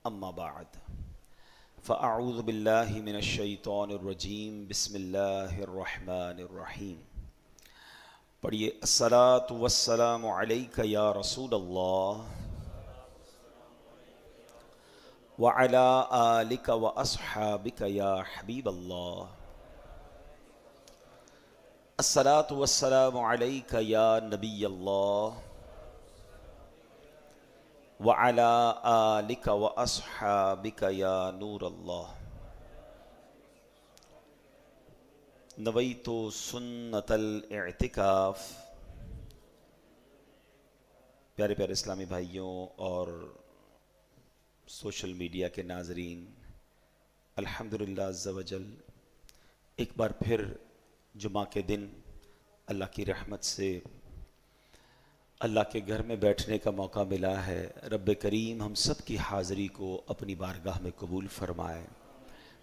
अम्मा बाद फ़अऊज़ु बिल्लाहि मिनश्शैतानिर्रजीम बिस्मिल्लाहिर्रहमानिर्रहीम। पढ़िए अस्सलातु वस्सलामु अलैका या रसूलल्लाह व अला आलिका व अस्हाबिका या हबीबल्लाह। अस्सलातु वस्सलामु अलैका या नबियल्लाह व अला आलिका व अस्हाबिका या नूरल्लाह। नवैतु सुन्नतल इअ्तिकाफ। प्यारे प्यारे इस्लामी भाइयों और सोशल मीडिया के नाजरीन, अल्हम्दुलिल्लाह अज़्ज़ा वजल एक बार फिर जुमा के दिन अल्लाह की रहमत से अल्लाह के घर में बैठने का मौका मिला है। रब्ब करीम हम सब की हाज़री को अपनी बारगाह में कबूल फ़रमाए।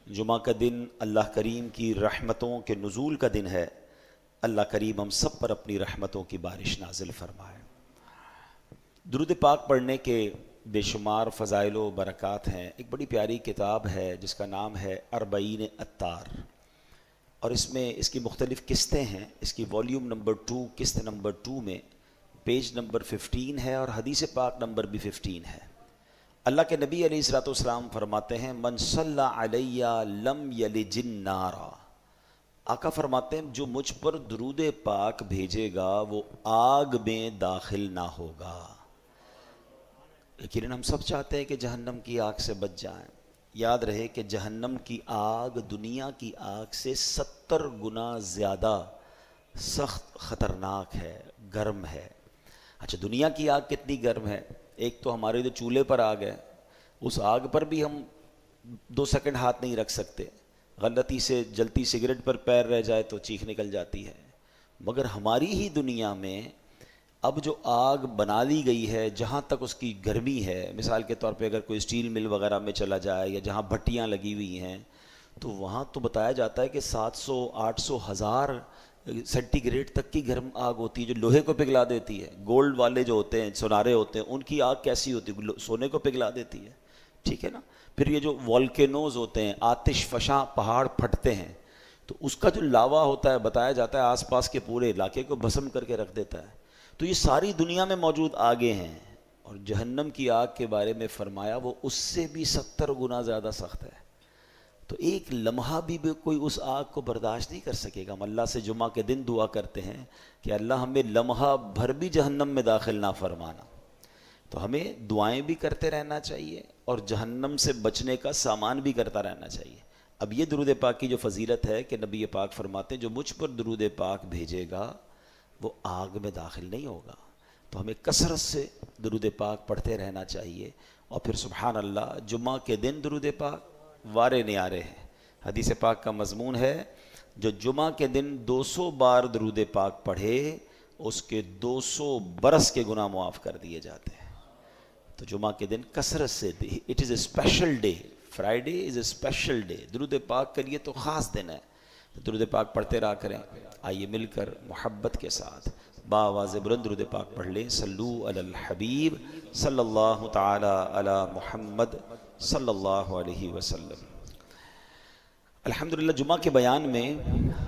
जुमा का दिन अल्लाह करीम की रहमतों के नुज़ूल का दिन है। अल्लाह करीम हम सब पर अपनी रहमतों की बारिश नाजिल फ़रमाए। दुरूद पाक पढ़ने के बेशुमार फ़ज़ाइल व बरक़ात हैं। एक बड़ी प्यारी किताब है जिसका नाम है अरबईन अत्तार, और इसमें इसकी मुख्तलिफ़ किस्तें हैं। इसकी वॉल्यूम नंबर 2 किस्त नंबर 2 में पेज नंबर 15 है और हदीस पाक नंबर भी 15 है। अल्लाह के नबी अलैहिस्सलाम फरमाते हैं, मन सल्ला अलैया लम यलिजिन नारा। आका फरमाते हैं, जो मुझ पर दुरूद पाक भेजेगा वो आग में दाखिल ना होगा। यकीनन हम सब चाहते हैं कि जहन्नम की आग से बच जाएं। याद रहे कि जहन्नम की आग दुनिया की आग से 70 गुना ज़्यादा सख्त ख़तरनाक है, गर्म है। अच्छा, दुनिया की आग कितनी गर्म है? एक तो हमारे जो चूल्हे पर आग है, उस आग पर भी हम 2 सेकंड हाथ नहीं रख सकते। गलती से जलती सिगरेट पर पैर रह जाए तो चीख निकल जाती है। मगर हमारी ही दुनिया में अब जो आग बना ली गई है, जहाँ तक उसकी गर्मी है, मिसाल के तौर पे अगर कोई स्टील मिल वगैरह में चला जाए या जहाँ भट्टियाँ लगी हुई हैं, तो वहाँ तो बताया जाता है कि 700, 800, 1000 सेंटीग्रेड तक की गर्म आग होती है, जो लोहे को पिघला देती है। गोल्ड वाले जो होते हैं, सोनारे होते हैं, उनकी आग कैसी होती है? सोने को पिघला देती है, ठीक है ना। फिर ये जो वॉल्केनोज होते हैं, आतिश फशां पहाड़ फटते हैं, तो उसका जो लावा होता है, बताया जाता है आसपास के पूरे इलाके को भस्म करके रख देता है। तो ये सारी दुनिया में मौजूद आगे हैं। और जहन्नम की आग के बारे में फरमाया वो उससे भी 70 गुना ज़्यादा सख्त है। तो एक लम्हा भी कोई उस आग को बर्दाश्त नहीं कर सकेगा। हम अल्लाह से जुमा के दिन दुआ करते हैं कि अल्लाह हमें लम्हा भर भी जहन्नम में दाखिल ना फरमाना। तो हमें दुआएं भी करते रहना चाहिए और जहन्नम से बचने का सामान भी करता रहना चाहिए। अब ये दुरूद पाक की जो फजीलत है कि नबी पाक फरमाते हैं, जो मुझ पर दुरूद पाक भेजेगा वो आग में दाखिल नहीं होगा। तो हमें कसरत से दुरूद पाक पढ़ते रहना चाहिए। और फिर सुबहान अल्लाह, जुमा के दिन दुरूद पाक वारे न्यारे हैं। हदीस पाक का मजमून है, जो जुमा के दिन 200 बार दुरूद पाक पढ़े उसके 200 बरस के गुनाह मुआफ़ कर दिए जाते हैं। तो जुमा के दिन कसरत से, it is a special day, Friday is a special day, दुरूद पाक के लिए तो ख़ास दिन है। तो दुरूद पाक पढ़ते रहा करें। आइए मिलकर मोहब्बत के साथ बावाज़ बुलंद दुरूद पाक पढ़ लें। सल्लू अलल हबीब सल्लल्लाहु ताला अला मुहम्मद सल्लल्लाहु अलैहि वसल्लम। अल्हम्दुलिल्लाह, जुमा के बयान में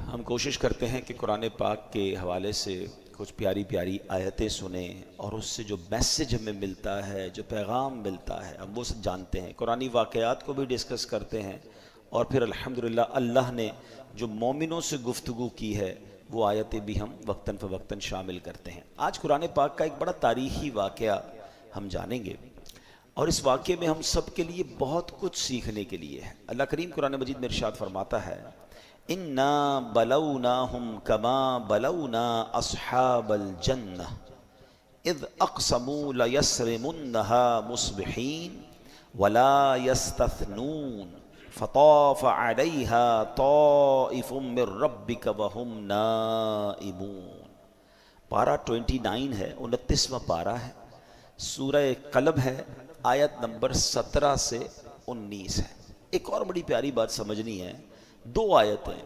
हम कोशिश करते हैं कि कुरान पाक के हवाले से कुछ प्यारी प्यारी आयतें सुने और उससे जो मैसेज हमें मिलता है, जो पैगाम मिलता है, हम वो सब जानते हैं। कुरानी वाक़यात को भी डिस्कस करते हैं और फिर अल्हम्दुलिल्लाह अल्लाह ने जो मोमिनों से गुफ्तगू की है वो आयतें भी हम वक्तन फ़वक्तन शामिल करते हैं। आज कुरान पाक का एक बड़ा तारीख़ी वाक़या हम जानेंगे और इस वाक़े में हम सब के लिए बहुत कुछ सीखने के लिए है। अल्लाह करीम कुरान मजीद में इरशाद फरमाता है, इन्ना बलौनाहुम कमा बलौना अस्हाबल जन्नह इज़ अक़समू लयस्रिमुन्नहा मुस्बिहीन वला यस्तथनून फ़ताफ़ अलैहा ताइफ़ुम मिर रब्बिका वहुम नाइमून। पारा 29 है, 29वां पारा है, सूरह कलम है, आयत नंबर 17 से 19 है। एक और बड़ी प्यारी बात समझनी है, 2 आयतें,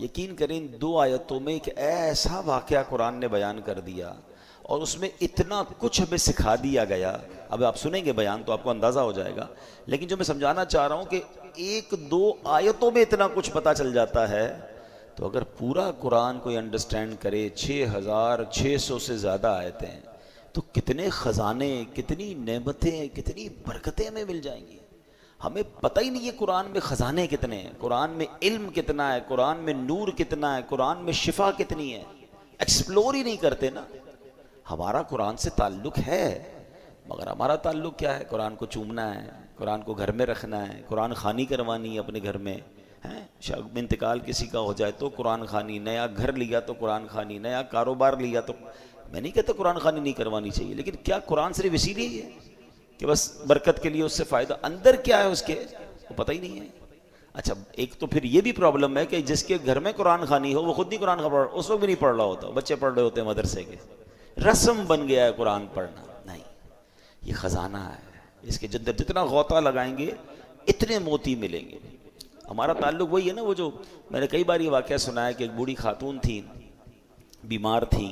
यकीन करें इन 2 आयतों में एक ऐसा वाक़या कुरान ने बयान कर दिया और उसमें इतना कुछ हमें सिखा दिया गया। अब आप सुनेंगे बयान तो आपको अंदाज़ा हो जाएगा, लेकिन जो मैं समझाना चाह रहा हूँ कि एक दो आयतों में इतना कुछ पता चल जाता है। तो अगर पूरा कुरान कोई अंडरस्टैंड करे, 6600 से ज़्यादा आयतें हैं, तो कितने ख़जाने, कितनी नेमतें, कितनी बरकतें हमें मिल जाएंगी। हमें पता ही नहीं है कुरान में ख़जाने कितने हैं, कुरान में इल्म कितना है, कुरान में नूर कितना है, कुरान में शिफा कितनी है, एक्सप्लोर ही नहीं करते ना। हमारा कुरान से ताल्लुक़ है, मगर हमारा ताल्लुक़ क्या है? कुरान को चूमना है, कुरान को घर में रखना है, कुरान खानी करवानी है अपने घर में, हैं इंतकाल किसी का हो जाए तो कुरान खानी, नया घर लिया तो कुरान खानी, नया कारोबार लिया तो, मैं नहीं कहता कुरान खानी नहीं करवानी चाहिए, लेकिन क्या कुरान सिर्फ इसीलिए ही है कि बस बरकत के लिए, उससे फ़ायदा अंदर क्या है उसके वो पता ही नहीं है। अच्छा, एक तो फिर ये भी प्रॉब्लम है कि जिसके घर में कुरान खानी हो वो खुद नहीं कुरान पढ़, उस वक्त भी नहीं पढ़ रहा होता, बच्चे पढ़ रहे होते हैं मदरसे के, रस्म बन गया है कुरान पढ़ना। नहीं, ये ख़जाना है, इसके अंदर जितना गौता लगाएंगे इतने मोती मिलेंगे। हमारा ताल्लुक वही है ना, वो जो मैंने कई बार ये वाक़या सुना है कि एक बूढ़ी खातून थी, बीमार थी,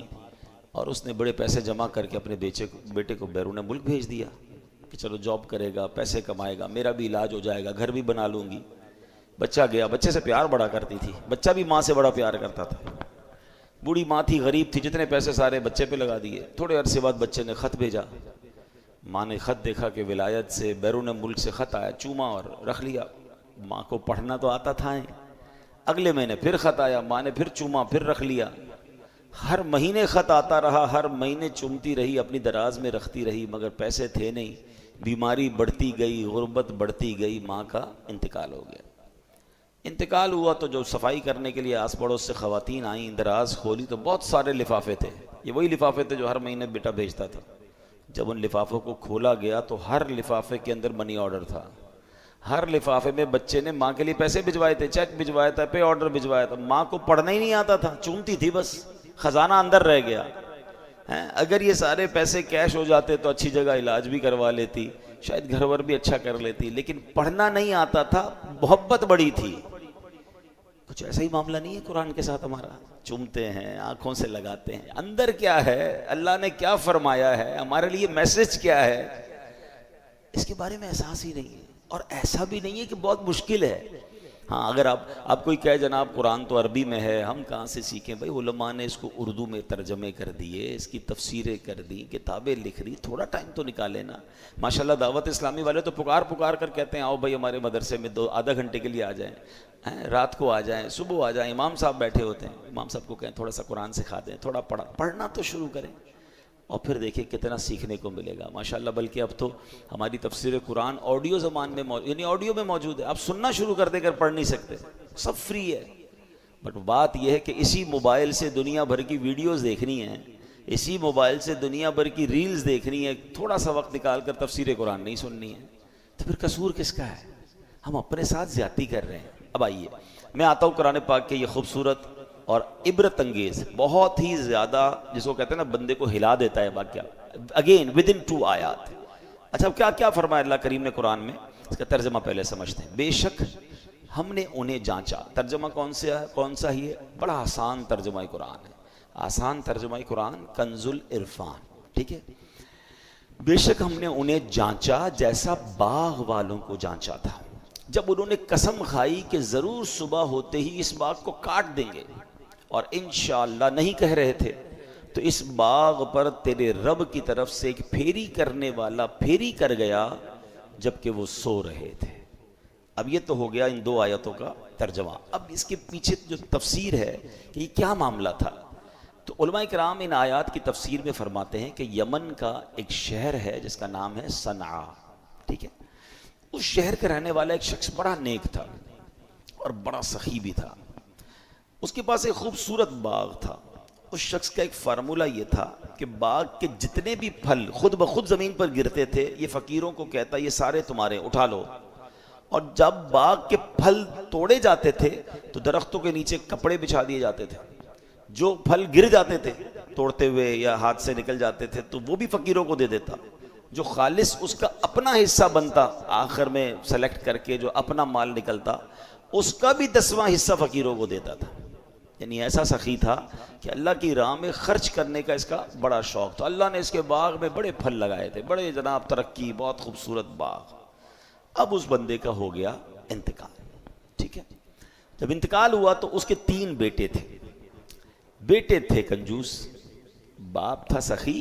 और उसने बड़े पैसे जमा करके अपने बेटे को बैरून मुल्क भेज दिया कि चलो जॉब करेगा, पैसे कमाएगा, मेरा भी इलाज हो जाएगा, घर भी बना लूँगी। बच्चा गया, बच्चे से प्यार बड़ा करती थी, बच्चा भी माँ से बड़ा प्यार करता था। बूढ़ी माँ थी, गरीब थी, जितने पैसे सारे बच्चे पे लगा दिए। थोड़े अरसे बाद बच्चे ने ख़त भेजा, माँ ने ख़त देखा कि विलायत से, बैरून मुल्क से ख़त आया, चूमा और रख लिया। माँ को पढ़ना तो आता था ही। अगले महीने फिर ख़त आया, माँ ने फिर चूमा, फिर रख लिया। हर महीने ख़त आता रहा, हर महीने चूमती रही, अपनी दराज में रखती रही, मगर पैसे थे नहीं। बीमारी बढ़ती गई, गुर्बत बढ़ती गई, माँ का इंतकाल हो गया। इंतकाल हुआ तो जो सफाई करने के लिए आस पड़ोस से ख़वातीन आईं, दराज खोली तो बहुत सारे लिफाफे थे। ये वही लिफाफे थे जो हर महीने बेटा भेजता था। जब उन लिफाफों को खोला गया तो हर लिफाफे के अंदर मनी ऑर्डर था। हर लिफाफे में बच्चे ने माँ के लिए पैसे भिजवाए थे, चेक भिजवाया था, पे ऑर्डर भिजवाया था। माँ को पढ़ना ही नहीं आता था, चूमती थी बस, खजाना अंदर रह गया है। अगर ये सारे पैसे कैश हो जाते तो अच्छी जगह इलाज भी करवा लेती, शायद घर वर भी अच्छा कर लेती, लेकिन पढ़ना नहीं आता था, मोहब्बत बड़ी थी। कुछ ऐसा ही मामला नहीं है कुरान के साथ हमारा? चूमते हैं, आंखों से लगाते हैं, अंदर क्या है, अल्लाह ने क्या फरमाया है, हमारे लिए मैसेज क्या है, इसके बारे में एहसास ही नहीं है। और ऐसा भी नहीं है कि बहुत मुश्किल है। हाँ, अगर आप कोई कहे जनाब कुरान तो अरबी में है, हम कहाँ से सीखें? भाई उलमा ने इसको उर्दू में तर्जमे कर दिए, इसकी तफसीरें कर दी, किताबें लिख दी, थोड़ा टाइम तो निकाले ना। माशाल्लाह दावत इस्लामी वाले तो पुकार पुकार कर कहते हैं आओ भाई हमारे मदरसे में आधा घंटे के लिए आ जाएं, रात को आ जाएं, सुबह आ जाएं। इमाम साहब बैठे होते हैं, इमाम साहब को कहें थोड़ा सा कुरान सिखा दें, थोड़ा पढ़ना तो शुरू करें, और फिर देखिए कितना सीखने को मिलेगा माशाल्लाह। बल्कि अब तो हमारी तफसीर कुरान ऑडियो ज़मान में यानी ऑडियो में मौजूद है, आप सुनना शुरू कर देकर पढ़ नहीं सकते, सब फ्री है। बट बात यह है कि इसी मोबाइल से दुनिया भर की वीडियोस देखनी है, इसी मोबाइल से दुनिया भर की रील्स देखनी है, थोड़ा सा वक्त निकाल कर तफसीर कुरान नहीं सुननी है, तो फिर कसूर किसका है? हम अपने साथ ज्यादती कर रहे हैं। अब आइए मैं आता हूँ कुरान पाक के ये खूबसूरत और इबरत अंगेज, बहुत ही ज़्यादा, जिसको कहते हैं ना बंदे को हिला देता है वाक़या, अगेन विद इन 2 आयात। अच्छा, अब क्या क्या फरमाया अल्लाह करीम ने कुरान में, इसका तर्जमा पहले समझते हैं। बेशक हमने उन्हें जांचा, तर्जमा कौन सा ही है? बड़ा आसान तर्जमा कुरान है, आसान तर्जमा कुरान, कंजुल इरफान, ठीक है। बेशक हमने उन्हें जांचा जैसा बाग वालों को जांचा था, जब उन्होंने कसम खाई कि ज़रूर सुबह होते ही इस बाग को काट देंगे, और इंशाअल्लाह नहीं कह रहे थे, तो इस बाग पर तेरे रब की तरफ से एक फेरी करने वाला फेरी कर गया जबकि वो सो रहे थे। अब ये तो हो गया इन 2 आयतों का तर्जमा। अब इसके पीछे जो तफसीर है कि ये क्या मामला था, तो उलमा किराम इन आयात की तफसीर में फरमाते हैं कि यमन का एक शहर है जिसका नाम है सनआ, ठीक है। उस शहर का रहने वाला एक शख्स बड़ा नेक था और बड़ा सखी भी था। उसके पास एक खूबसूरत बाग था। उस शख्स का एक फार्मूला ये था कि बाग के जितने भी फल खुद ब खुद ज़मीन पर गिरते थे, ये फ़कीरों को कहता ये सारे तुम्हारे, उठा लो। और जब बाग के फल तोड़े जाते थे तो दरख्तों के नीचे कपड़े बिछा दिए जाते थे, जो फल गिर जाते थे तोड़ते हुए या हाथ से निकल जाते थे तो वो भी फ़कीरों को दे देता। जो खालिस उसका अपना हिस्सा बनता, आखिर में सेलेक्ट करके जो अपना माल निकलता, उसका भी 10वां हिस्सा फ़कीरों को देता था। यानी ऐसा सखी था कि अल्लाह की राह में खर्च करने का इसका बड़ा शौक था। अल्लाह ने इसके बाग में बड़े फल लगाए थे, बड़े जनाब तरक्की, बहुत खूबसूरत बाग। अब उस बंदे का हो गया इंतकाल, ठीक है। जब इंतकाल हुआ तो उसके 3 बेटे थे। बेटे थे कंजूस, बाप था सखी,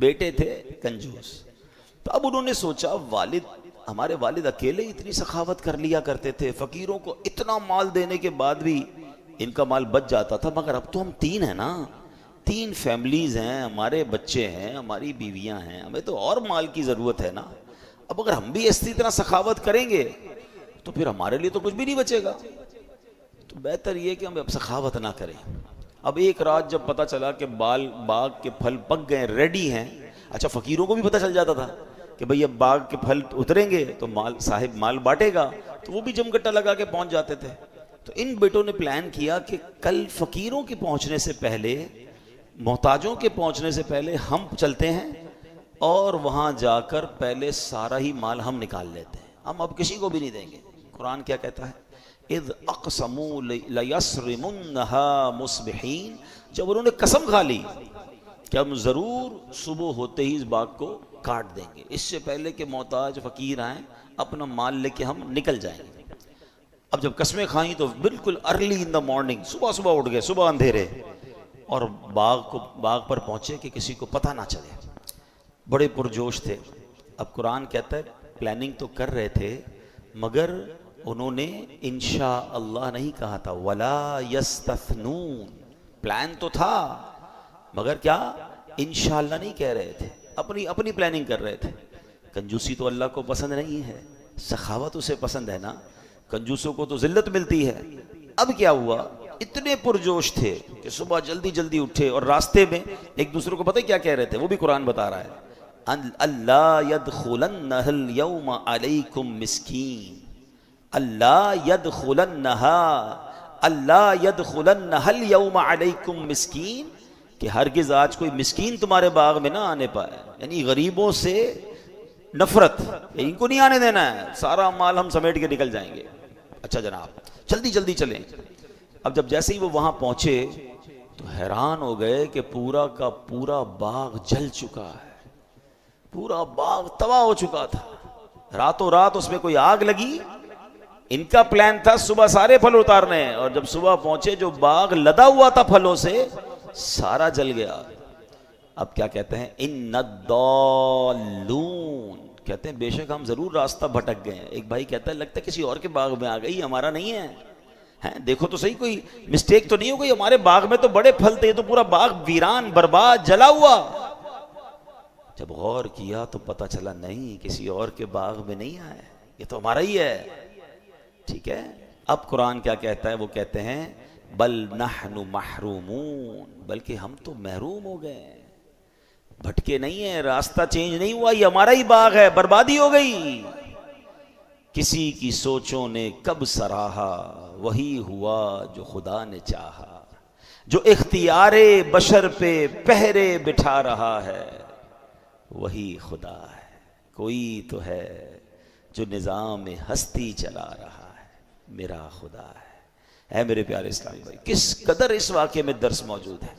बेटे थे कंजूस। तो अब उन्होंने सोचा, हमारे वालिद अकेले इतनी सखावत कर लिया करते थे, फकीरों को इतना माल देने के बाद भी इनका माल बच जाता था, मगर अब तो हम 3 हैं ना, 3 फैमिलीज हैं, हमारे बच्चे हैं, हमारी बीवियां हैं, हमें तो और माल की ज़रूरत है ना। अब अगर हम भी इसी तरह सखावत करेंगे तो फिर हमारे लिए तो कुछ भी नहीं बचेगा। तो बेहतर ये कि हम अब सखावत ना करें। अब एक रात जब पता चला कि बाग के फल पक गए, रेडी हैं। अच्छा, फकीरों को भी पता चल जाता था कि भाई अब बाग के फल उतरेंगे तो साहिब माल बांटेगा, तो वो भी जमगट्टा लगा के पहुंच जाते थे। तो इन बेटों ने प्लान किया कि कल फकीरों के पहुंचने से पहले, मोहताजों के पहुंचने से पहले हम चलते हैं और वहां जाकर पहले सारा ही माल हम निकाल लेते हैं, हम अब किसी को भी नहीं देंगे। कुरान क्या कहता है? इज़ अक़समू लयस्रिमुन्नहा मुस्बिहीन, जब उन्होंने कसम खा ली कि हम ज़रूर सुबह होते ही इस बाग को काट देंगे, इससे पहले कि मोहताज फ़कीर आएँ, अपना माल लेके हम निकल जाएंगे। अब जब कस्में खाई तो बिल्कुल अर्ली इन द मॉर्निंग, सुबह सुबह उठ गए, सुबह अंधेरे, और बाग पर पहुँचे कि किसी को पता ना चले। बड़े पुरजोश थे। अब कुरान कहता है प्लानिंग तो कर रहे थे, मगर उन्होंने इंशा अल्लाह नहीं कहा था, वला यस्तथनून। प्लान तो था मगर क्या इंशाअल्लाह नहीं कह रहे थे, अपनी अपनी प्लानिंग कर रहे थे। कंजूसी तो अल्लाह को पसंद नहीं है, सखावत उसे पसंद है ना। कंजूसों को तो जिल्लत मिलती है। अब क्या हुआ, इतने पुरजोश थे कि सुबह जल्दी जल्दी उठे और रास्ते में एक दूसरे को पता है क्या कह रहे थे, वो भी कुरान बता रहा है, अल्लाह यदखुलन्नहल यौम अलैकुम मिस्कीन, अल्लाह यदखुलन्नहा, अल्लाह यदखुलन्नहल यौम अलैकुम मिस्कीन, कि हरगिज आज कोई मिस्कीन तुम्हारे बाग में ना आने पाए। यानी गरीबों से नफरत, इनको नहीं आने देना है, सारा माल हम समेट के निकल जाएंगे। अच्छा जनाब, जल्दी जल्दी चलें। अब जब जैसे ही वो वहां पहुंचे तो हैरान हो गए कि पूरा का पूरा बाग जल चुका है, पूरा बाग तबाह हो चुका था। रातों रात उसमें कोई आग लगी। इनका प्लान था सुबह सारे फल उतारने, और जब सुबह पहुंचे जो बाग लदा हुआ था फलों से, सारा जल गया। अब क्या कहते हैं, इन्नद्दालून, कहते हैं बेशक हम जरूर रास्ता भटक गए। एक भाई कहता है लगता है किसी और के बाग में आ गई, हमारा नहीं है, हैं देखो तो सही, कोई मिस्टेक तो नहीं हो गई, हमारे बाग में तो बड़े फल थे, तो पूरा बाग वीरान बर्बाद जला हुआ। जब गौर किया तो पता चला नहीं, किसी और के बाग में नहीं आए, ये तो हमारा ही है। ठीक है, अब कुरान क्या कहता है, वो कहते हैं बल नहनु महरूमून, बल्कि हम तो महरूम हो गए, भटके नहीं है, रास्ता चेंज नहीं हुआ, ये हमारा ही बाग है, बर्बादी हो गई। किसी की सोचों ने कब सराहा, वही हुआ जो खुदा ने चाहा, जो इख्तियारे बशर पे पहरे बिठा रहा है, वही खुदा है। कोई तो है जो निज़ाम हस्ती चला रहा है, मेरा खुदा है मेरे प्यारे इस्लामी भाई, किस कदर इस वाक़े में दर्स मौजूद है।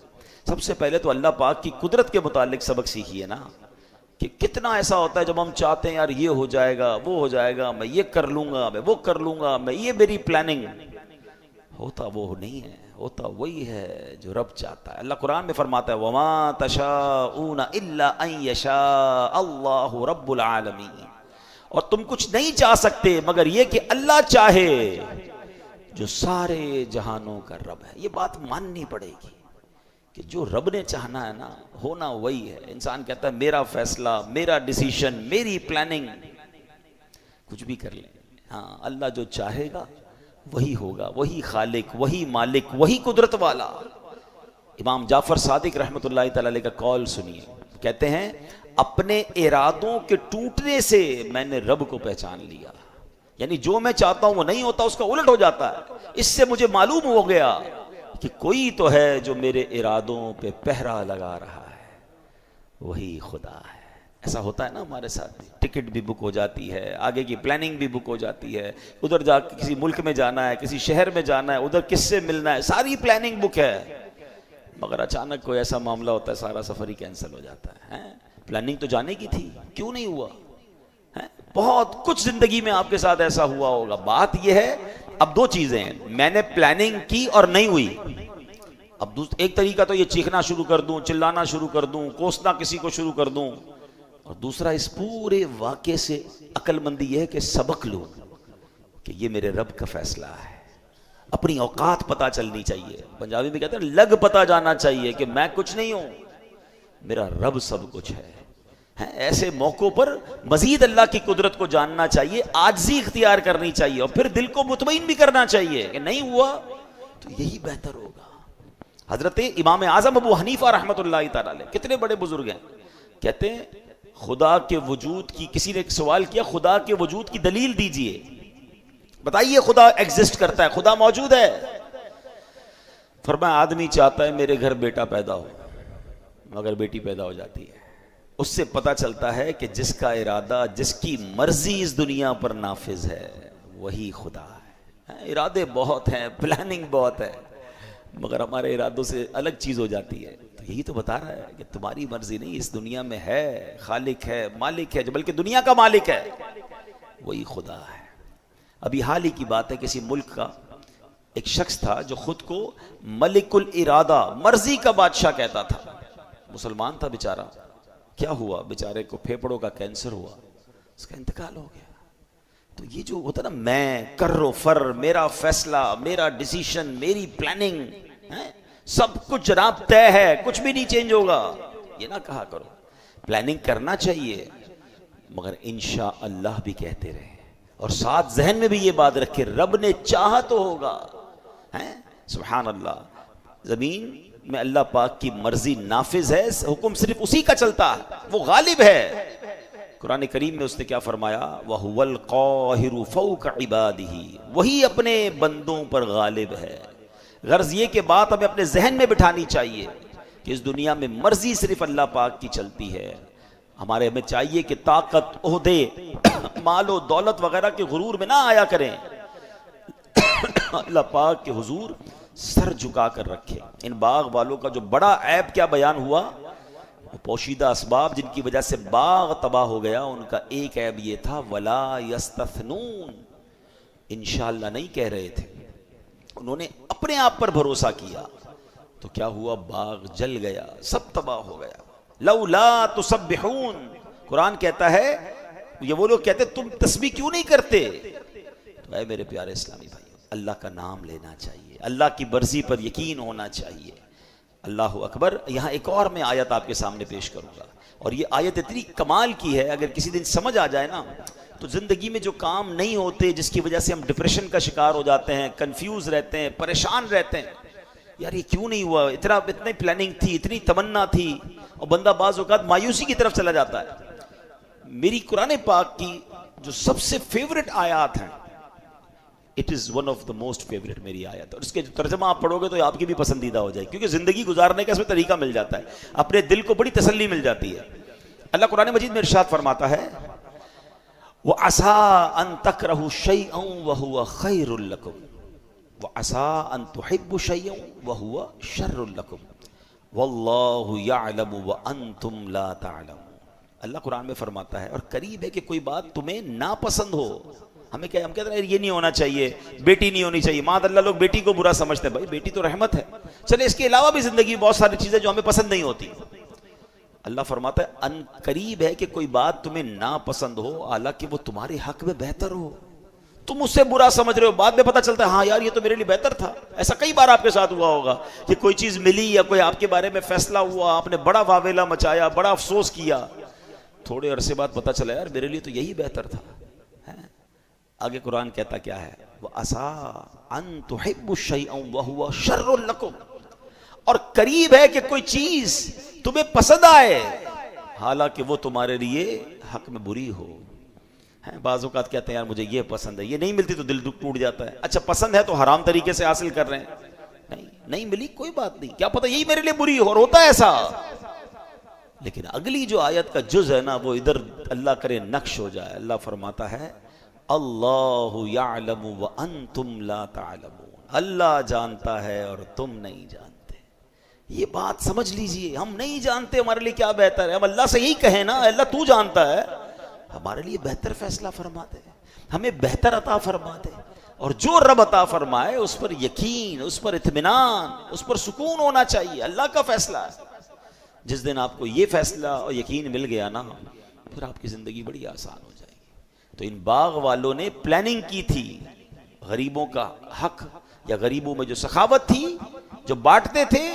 सबसे पहले तो अल्लाह पाक की कुदरत के मुतालिक सबक सीखिए ना, कि कितना ऐसा होता है जब हम चाहते हैं यार ये हो जाएगा, वो हो जाएगा, मैं ये कर लूंगा, मैं वो कर लूंगा, मैं ये मेरी प्लानिंग, होता वो नहीं है, होता वही है जो रब चाहता है। अल्लाह कुरान में फरमाता है वमा तशाऊना इल्ला अन यशा अल्लाहु रब्बुल आलमीन, और तुम कुछ नहीं चाह सकते मगर ये कि अल्लाह चाहे जो सारे जहानों का रब है। ये बात माननी पड़ेगी कि जो रब ने चाहना है ना, होना वही है। इंसान कहता है मेरा फैसला, मेरा डिसीजन, मेरी प्लानिंग, कुछ भी कर ले, हाँ अल्लाह जो चाहेगा वही होगा, वही खालिक, वही मालिक, वही कुदरत वाला। इमाम जाफर सादिक रहमतुल्लाह तआला अलैह का कौल सुनिए, कहते हैं अपने इरादों के टूटने से मैंने रब को पहचान लिया। यानी जो मैं चाहता हूं वो नहीं होता, उसका उलट हो जाता है। इससे मुझे मालूम हो गया कि कोई तो है जो मेरे इरादों पे पहरा लगा रहा है, वही खुदा है। ऐसा होता है ना हमारे साथ, टिकट भी बुक हो जाती है, आगे की प्लानिंग भी बुक हो जाती है, उधर जाकर किसी मुल्क में जाना है, किसी शहर में जाना है, उधर किससे मिलना है, सारी प्लानिंग बुक है, मगर अचानक कोई ऐसा मामला होता है सारा सफर ही कैंसिल हो जाता है। प्लानिंग तो जाने की थी, क्यों नहीं हुआ है? बहुत कुछ जिंदगी में आपके साथ ऐसा हुआ होगा। बात यह है, अब दो चीजें हैं, मैंने प्लानिंग की और नहीं हुई। अब एक तरीका तो ये चीखना शुरू कर दूं, चिल्लाना शुरू कर दूं, कोसना किसी को शुरू कर दूं, और दूसरा इस पूरे वाक़े से अक्लमंदी यह है कि सबक लूं कि ये मेरे रब का फैसला है। अपनी औकात पता चलनी चाहिए। पंजाबी में कहते हैं लग पता जाना चाहिए कि मैं कुछ नहीं हूं, मेरा रब सब कुछ है। ऐसे मौकों पर मजीद अल्लाह की कुदरत को जानना चाहिए, आजिज़ी इख्तियार करनी चाहिए, और फिर दिल को मुतमईन भी करना चाहिए कि नहीं हुआ तो यही बेहतर होगा। हजरत इमाम आजम अबू हनीफा रहमतुल्लाह तआला अलैह कितने बड़े बुजुर्ग हैं, कहते हैं खुदा के वजूद की, किसी ने एक सवाल किया खुदा के वजूद की दलील दीजिए, बताइए खुदा एग्जिस्ट करता है, खुदा मौजूद है। फरमाया आदमी चाहता है मेरे घर बेटा पैदा हो, मगर बेटी पैदा हो जाती है। उससे पता चलता है कि जिसका इरादा, जिसकी मर्जी इस दुनिया पर नाफिज है वही खुदा है। इरादे बहुत हैं, प्लानिंग बहुत है, मगर हमारे इरादों से अलग चीज हो जाती है। तो यही तो बता रहा है कि तुम्हारी मर्जी नहीं, इस दुनिया में है खालिक है, मालिक है, जो बल्कि दुनिया का मालिक है वही खुदा है। अभी हाल ही की बात है, किसी मुल्क का एक शख्स था जो खुद को मलिकुल इरादा, मर्जी का बादशाह कहता था, मुसलमान था बेचारा। क्या हुआ, बेचारे को फेफड़ों का कैंसर हुआ, उसका इंतकाल हो गया। तो ये जो होता ना, मैं कर्रो फर, मेरा फैसला, मेरा डिसीजन, मेरी प्लानिंग है, सब कुछ जनाब तय है, कुछ भी नहीं चेंज होगा, ये ना कहा करो। प्लानिंग करना चाहिए, मगर इंशा अल्लाह भी कहते रहे, और साथ जहन में भी ये बात रखे रब ने चाहा तो होगा। हैं सुभान अल्लाह। जमीन में अल्लाह पाक की मर्जी नाफिज है, हुक्म सिर्फ उसी का चलता है, वो गालिब है। कुरान करीम में उसने क्या फरमाया, वहुवल काहिरु फौका इबादिही, वही अपने बंदों पर गालिब है। गर्ज ये कि बात हमें अपने जहन में बिठानी चाहिए कि इस दुनिया में मर्जी सिर्फ अल्लाह पाक की चलती है। हमें चाहिए कि ताकत, ओहदे, मालो दौलत वगैरह के गुरूर में ना आया करें, अल्लाह पाक के हुजूर सर झुका कर रखे। इन बाग वालों का जो बड़ा ऐब क्या बयान हुआ, पोशीदा असबाब जिनकी वजह से बाग तबाह हो गया, उनका एक ऐब ये था, वला यस्तथनून, इंशाअल्लाह नहीं कह रहे थे, उन्होंने अपने आप पर भरोसा किया। तो क्या हुआ, बाग जल गया, सब तबाह हो गया। लौला तुसब्बिहून, कुरान कहता है, ये वो लोग कहते तुम तस्बीह क्यों नहीं करते। तो ऐ मेरे प्यारे इस्लामी भाई, अल्लाह का नाम लेना चाहिए, अल्लाह की मर्जी पर यकीन होना चाहिए। अल्लाह अकबर। यहाँ एक और मैं आयत आपके सामने पेश करूंगा, और ये आयत इतनी कमाल की है, अगर किसी दिन समझ आ जाए ना, तो जिंदगी में जो काम नहीं होते, जिसकी वजह से हम डिप्रेशन का शिकार हो जाते हैं, कंफ्यूज रहते हैं, परेशान रहते हैं, यार ये क्यों नहीं हुआ, इतनी प्लानिंग थी, इतनी तमन्ना थी, और बंदा बाज़ औक़ात मायूसी की तरफ चला जाता है। मेरी कुरान पाक की जो सबसे फेवरेट आयत है, it is one of the most favourite मेरी आयत, और इसके जो तर्जमा आप पढ़ोगे तो आपकी भी पसंदीदा हो जाए, क्योंकि ज़िंदगी गुजारने का इसमें तरीका मिल जाता है, अपने दिल को बड़ी तसल्ली मिल जाती है। अल्लाह कुरान मजीद में इरशाद फरमाता है, व असा अन तकरहु शैअन व हुवा खैरुल लकुम व असा अन तुहिब्बु शैअन व हुवा शर्रुल लकुम वल्लाहु यअलमु व अंतुम ला तअलमून। अल्लाह कुरान में फरमाता है, और करीब है कि कोई बात तुम्हें नापसंद हो। हम कहते हैं ये नहीं होना चाहिए, बेटी नहीं होनी चाहिए, मादअल्लाह लोग बेटी को बुरा समझते हैं। भाई बेटी तो रहमत है, चले इसके अलावा भी जिंदगी बहुत सारी चीजें जो हमें पसंद नहीं होती। अल्लाह फरमाता है, अन करीब है कि कोई बात तुम्हें ना पसंद हो, हालांकि वो तुम्हारे हक में बेहतर हो, तुम उससे बुरा समझ रहे हो, बाद में पता चलता है हाँ यार ये तो मेरे लिए बेहतर था। ऐसा कई बार आपके साथ हुआ होगा कि कोई चीज मिली या कोई आपके बारे में फैसला हुआ, आपने बड़ा वावेला मचाया, बड़ा अफसोस किया, थोड़े अरसे बाद पता चला यार मेरे लिए तो यही बेहतर था। आगे कुरान कहता क्या है, वह असा अन तुहिब्बु शैअन व हुवा शर्रुल लकुम, और करीब है कि कोई चीज तुम्हें पसंद आए हालांकि वो तुम्हारे लिए हक में बुरी हो। हैं बाज़ औक़ात कहते हैं यार मुझे ये पसंद है, ये नहीं मिलती तो दिल टूट जाता है। अच्छा पसंद है तो हराम तरीके से हासिल कर रहे हैं, नहीं मिली कोई बात नहीं, क्या पता यही मेरे लिए बुरी हो, और होता है ऐसा। लेकिन अगली जो आयत का जुज है ना, वो इधर अल्लाह करे नक्श हो जाए। अल्लाह फरमाता है अल्लाहु यअलमु व अंतुम ला तअलमून, अल्लाह जानता है और तुम नहीं जानते। ये बात समझ लीजिए, हम नहीं जानते हमारे लिए क्या बेहतर है। हम अल्लाह से यही कहें ना, अल्लाह तू जानता है, हमारे लिए बेहतर फैसला फरमा दे, हमें बेहतर अता फरमा दे। और जो रब अता फरमाए उस पर यकीन, उस पर इत्मीनान, उस पर सुकून होना चाहिए। अल्लाह का फैसला है। जिस दिन आपको ये फैसला और यकीन मिल गया ना, फिर आपकी जिंदगी बड़ी आसान हो जाएगी। तो इन बाग वालों ने प्लानिंग की थी, गरीबों का हक या गरीबों में जो सखावत थी, जो बांटते थे,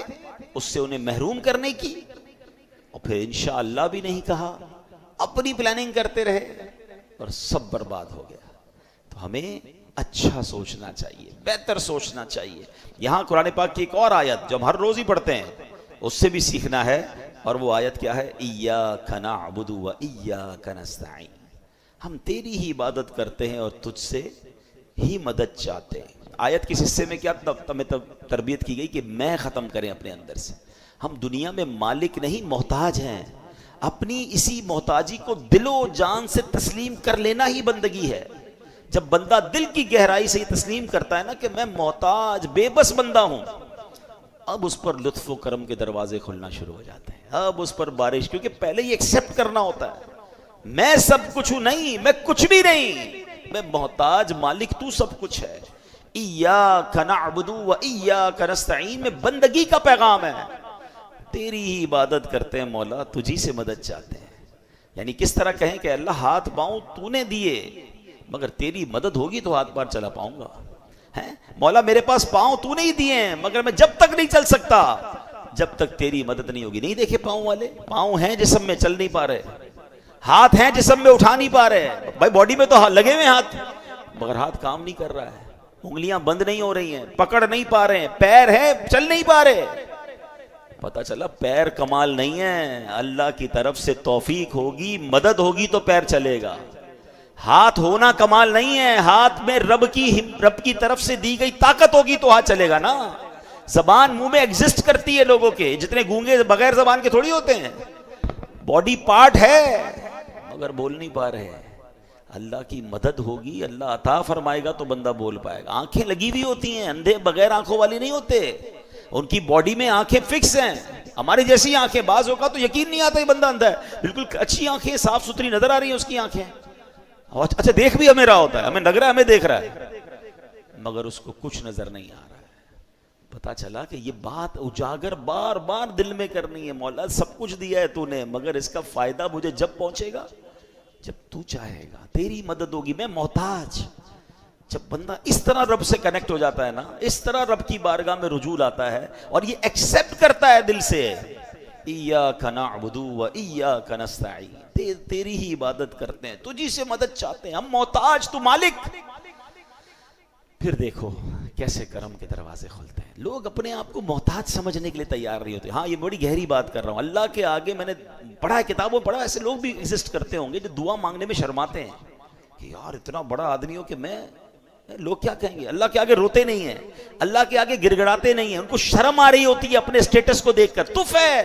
उससे उन्हें महरूम करने की। और फिर इंशाअल्लाह भी नहीं कहा, अपनी प्लानिंग करते रहे और सब बर्बाद हो गया। तो हमें अच्छा सोचना चाहिए, बेहतर सोचना चाहिए। यहां कुरान पाक की एक और आयत जो हम हर रोज ही पढ़ते हैं, उससे भी सीखना है। और वो आयत क्या है? इय्याका नअबुदु व इय्याका नस्तईन, हम तेरी ही इबादत करते हैं और तुझसे ही मदद चाहते हैं। आयत किस हिस्से में क्या तरबियत की गई कि मैं ख़त्म करें अपने अंदर से। हम दुनिया में मालिक नहीं, मोहताज हैं। अपनी इसी मोहताजी को दिलो जान से तस्लीम कर लेना ही बंदगी है। जब बंदा दिल की गहराई से ही तस्लीम करता है ना कि मैं मोहताज बेबस बंदा हूं, अब उस पर लुत्फ़ व करम के दरवाजे खुलना शुरू हो जाते हैं। अब उस पर बारिश, क्योंकि पहले ही एक्सेप्ट करना होता है, मैं सब कुछ हूं नहीं, मैं कुछ भी नहीं, मैं मोहताज, मालिक तू सब कुछ है। इय्याका नअबुदु व इय्याका नस्तईन में बंदगी का पैगाम है। तेरी ही इबादत करते हैं मौला, तुझी से मदद चाहते हैं। यानी किस तरह कहें कि अल्लाह हाथ पांव तूने दिए, मगर तेरी मदद होगी तो हाथ पार चला पाऊंगा। है मौला मेरे पास पांव तूने ही दिए हैं, मगर मैं जब तक नहीं चल सकता जब तक तेरी मदद नहीं होगी। नहीं देखे पांव वाले? पांव हैं जिस्म में, चल नहीं पा रहे, हाथ हैं जिस्म में, उठा नहीं पा रहे। भाई बॉडी में तो लगे हुए हाथ, मगर हाथ काम नहीं कर रहा है, उंगलियां बंद नहीं हो रही हैं, पकड़ नहीं पा रहे हैं, पैर है चल नहीं पा रहे। पता चला पैर कमाल नहीं है, अल्लाह की तरफ से तौफीक होगी, मदद होगी तो पैर चलेगा। हाथ होना कमाल नहीं है, हाथ में रब की तरफ से दी गई ताकत होगी तो हाथ चलेगा ना। जबान मुंह में एग्जिस्ट करती है लोगों के, जितने गूंगे बगैर जबान के थोड़ी होते हैं। बॉडी पार्ट है मगर बोल नहीं पा रहे। अल्लाह की मदद होगी, अल्लाह अता फरमाएगा तो बंदा बोल पाएगा। आंखें लगी हुई होती हैं, अंधे बगैर आंखों वाले नहीं होते, उनकी बॉडी में आंखें फिक्स हैं। हमारी जैसी आंखें, बाज होगा तो यकीन नहीं आता ये बंदा अंधा है, बिल्कुल अच्छी आंखें, साफ सुथरी नजर आ रही है उसकी आंखें। अच्छा देख भी हमें रहा होता है, हमें लग रहा है हमें देख रहा है, मगर उसको कुछ नजर नहीं आ रहा है। पता चला कि ये बात उजागर बार बार दिल में करनी है, मौला सब कुछ दिया है तूने, मगर इसका फायदा मुझे जब पहुंचेगा जब तू चाहेगा, तेरी मदद होगी, मैं मोहताज। जब बंदा इस तरह रब से कनेक्ट हो जाता है ना, इस तरह रब की बारगाह में रुजू लाता है और ये एक्सेप्ट करता है दिल से, इय्याका नअबुदु व इय्याका नस्तईन, तेरी ही इबादत करते हैं, तुझी से मदद चाहते हैं, हम मोहताज, तू मालिक। फिर देखो कैसे करम के दरवाजे खुलते हैं। लोग अपने आप को मोहताज समझने के लिए तैयार नहीं होते। हाँ ये बड़ी गहरी बात कर रहा हूं, अल्लाह के आगे मैंने पढ़ा है, किताबों पढ़ा, ऐसे लोग भी एग्जिस्ट करते होंगे जो दुआ मांगने में शर्माते हैं कि यार इतना बड़ा आदमी हो कि मैं, लोग क्या कहेंगे। अल्लाह के आगे रोते नहीं है, अल्लाह के आगे गिड़गिड़ाते नहीं है, उनको शर्म आ रही होती है अपने स्टेटस को देखकर। तुफ है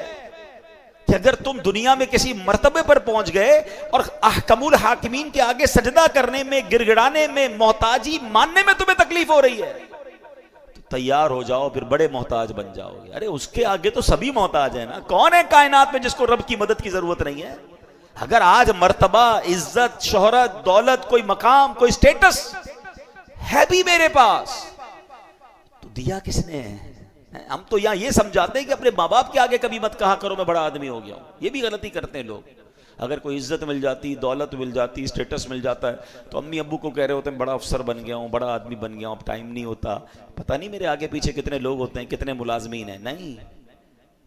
कि अगर तुम दुनिया में किसी मर्तबे पर पहुंच गए और अहकमुल हाकिमीन के आगे सजदा करने में, गिड़गिड़ाने में, मोहताजी मानने में तुम्हें तकलीफ हो रही है, तो तैयार हो जाओ, फिर बड़े मोहताज बन जाओगे। अरे उसके आगे तो सभी मोहताज है ना। कौन है कायनात में जिसको रब की मदद की जरूरत नहीं है? अगर आज मर्तबा, इज्जत, शोहरत, दौलत, कोई मकाम, कोई स्टेटस है भी मेरे पास, तो दिया किसने है? हम तो यहाँ ये समझाते हैं कि अपने माँ बाप के आगे कभी मत कहा करो मैं बड़ा आदमी हो गया हूँ। ये भी गलती करते हैं लोग। अगर कोई इज्जत मिल जाती, दौलत मिल जाती, स्टेटस मिल जाता है, तो अम्मी अब्बू को कह रहे होते हैं बड़ा अफसर बन गया हूँ, बड़ा आदमी बन गया हूँ, अब टाइम नहीं होता, पता नहीं मेरे आगे पीछे कितने लोग होते हैं, कितने मुलाजमीन हैं। नहीं,